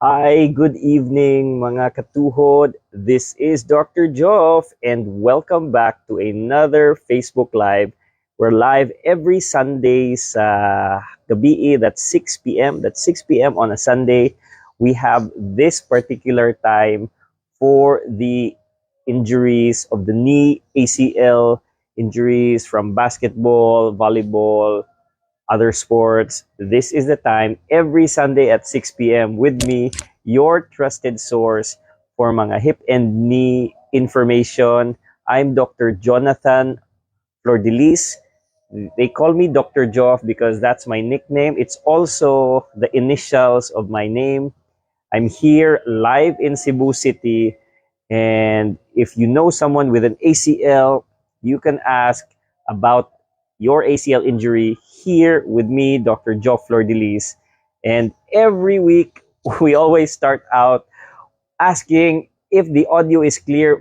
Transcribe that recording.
Hi, good evening mga katuhod. This is Dr. Joff and welcome back to another Facebook Live. We're live every Sunday sa gabi, that's 6 p.m. That's 6 p.m. on a Sunday. We have this particular time for the injuries of the knee, ACL, injuries from basketball, volleyball, other sports. This is the time every Sunday at 6 p.m. with me, your trusted source for mga hip and knee information. I'm Dr. Jonathan Flordelis. They call me Dr. Joff because that's my nickname. It's also the initials of my name. I'm here live in Cebu City. And if you know someone with an ACL, you can ask about your ACL injury here with me, Dr. Joe Flordelis. And every week, we always start out asking if the audio is clear.